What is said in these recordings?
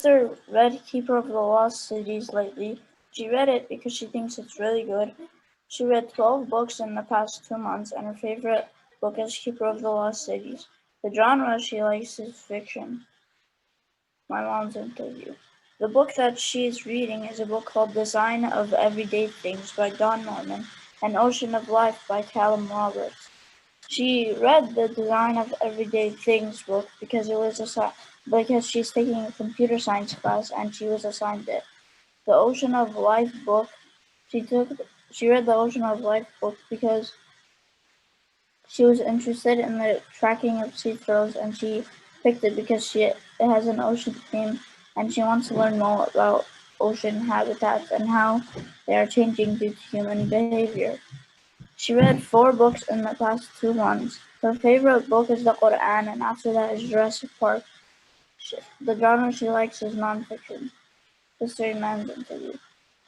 sister read Keeper of the Lost Cities lately. She read it because she thinks it's really good. She read 12 books in the past 2 months, and her favorite book is Keeper of the Lost Cities. The genre she likes is fiction. My mom's interview. The book that she is reading is a book called Design of Everyday Things by Don Norman and Ocean of Life by Callum Roberts. She read the Design of Everyday Things book because she's taking a computer science class and she was assigned it. The Ocean of Life book she read the Ocean of Life book because she was interested in the tracking of sea turtles, and she picked it because it has an ocean theme and she wants to learn more about ocean habitats and how they are changing due to human behavior. She read 4 books in the past 2 months. Her favorite book is the Quran, and after that is Jurassic Park. The genre she likes is nonfiction. History Man's interview.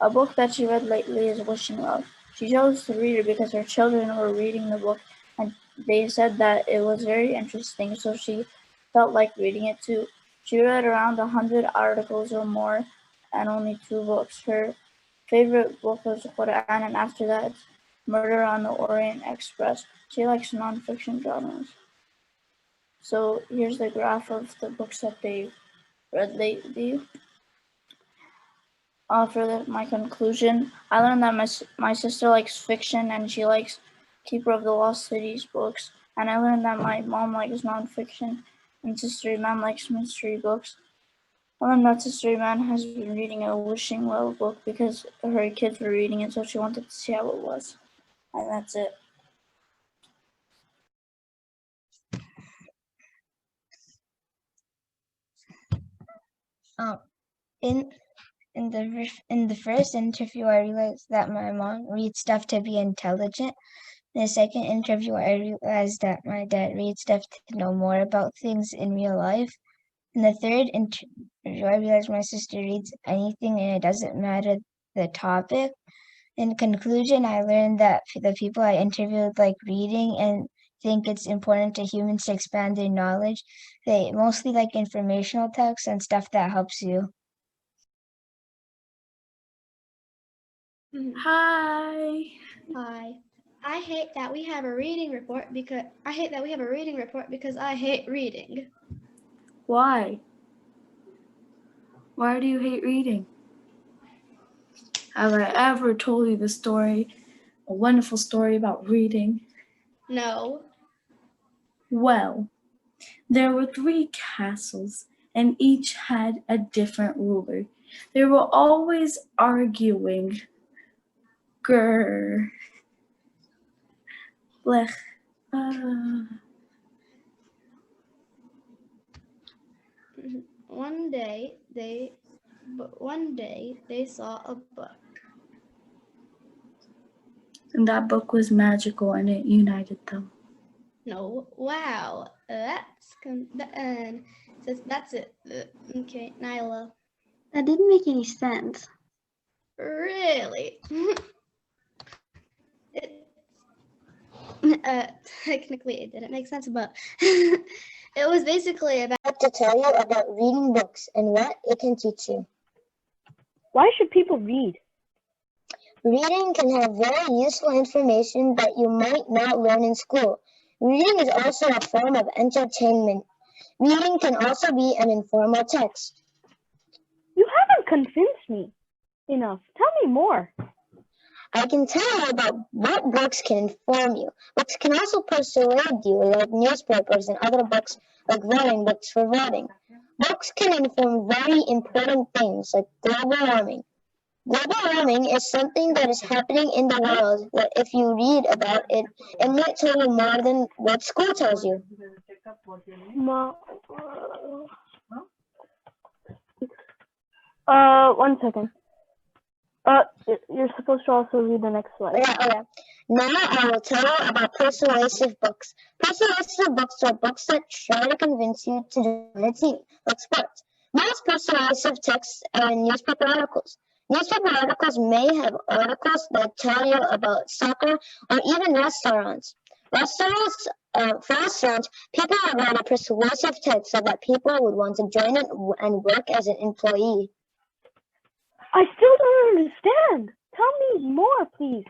A book that she read lately is Wishing Well. She chose to read it because her children were reading the book and they said that it was very interesting, so she felt like reading it too. She read around 100 articles or more and only 2 books. Her favorite book was the Quran, and after that, Murder on the Orient Express. She likes nonfiction genres. So here's the graph of the books that they read lately. For my conclusion, I learned that my sister likes fiction and she likes Keeper of the Lost Cities books. And I learned that my mom likes nonfiction and Sister Iman likes mystery books. I learned that Sister Iman has been reading a Wishing Well book because her kids were reading it, so she wanted to see how it was. And that's it. In the first interview, I realized that my mom reads stuff to be intelligent. In the second interview, I realized that my dad reads stuff to know more about things in real life. In the third interview, I realized my sister reads anything and it doesn't matter the topic. In conclusion, I learned that the people I interviewed like reading and think it's important to humans to expand their knowledge. They mostly like informational text and stuff that helps you. Hi. Hi. I hate that we have a reading report because I hate reading. Why? Why do you hate reading? Have I ever told you a wonderful story about reading? No. Well, there were 3 castles, and each had a different ruler. They were always arguing. Grr. Blech. One day they saw a book. And that book was magical and it united them. No, wow, that's it. Okay, Nyla. That didn't make any sense. Really? Technically it didn't make sense, but it was basically about To tell you about reading books and what it can teach you. Why should people read? Reading can have very useful information that you might not learn in school. Reading is also a form of entertainment. Reading can also be an informal text. You haven't convinced me enough. Tell me more. I can tell you about what books can inform you. Books can also persuade you, like newspapers and other books, like voting books for voting. Books can inform very important things, like global warming. Global warming is something that is happening in the world that if you read about it, it might tell you more than what school tells you. One second. You're supposed to also read the next slide. Yeah. Now I will tell you about persuasive books. Persuasive books are books that try to convince you to join a team, like sports. Most persuasive texts are in newspaper articles. Newspaper articles may have articles that tell you about soccer or even restaurants. Restaurants For instance, people would write a persuasive text so that people would want to join and work as an employee. I still don't understand. Tell me more, please.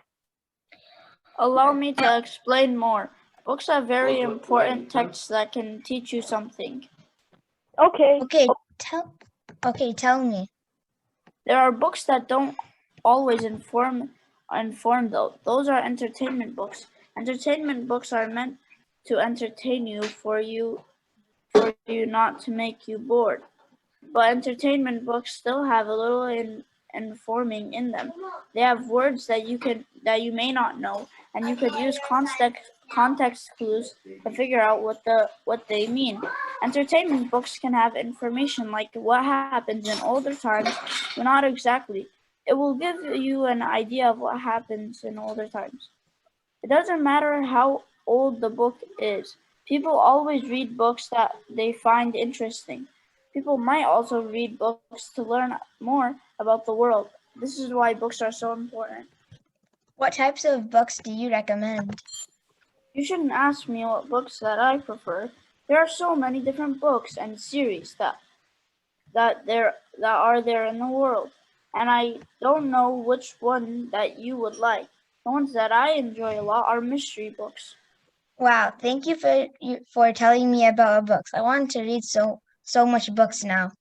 Allow me to explain more. Books are very important texts that can teach you something. Okay. Tell me. There are books that don't always inform though. Those are entertainment books. Entertainment books are meant to entertain you for you not to make you bored. But entertainment books still have a little informing in them. They have words that you may not know, and you could use context clues to figure out what they mean. Entertainment books can have information like what happens in older times, but not exactly. It will give you an idea of what happens in older times. It doesn't matter how old the book is. People always read books that they find interesting. People might also read books to learn more about the world. This is why books are so important. What types of books do you recommend? You shouldn't ask me what books that I prefer. There are so many different books and series that are there in the world, and I don't know which one that you would like. The ones that I enjoy a lot are mystery books. Wow, thank you for telling me about books. I want to read so much books now.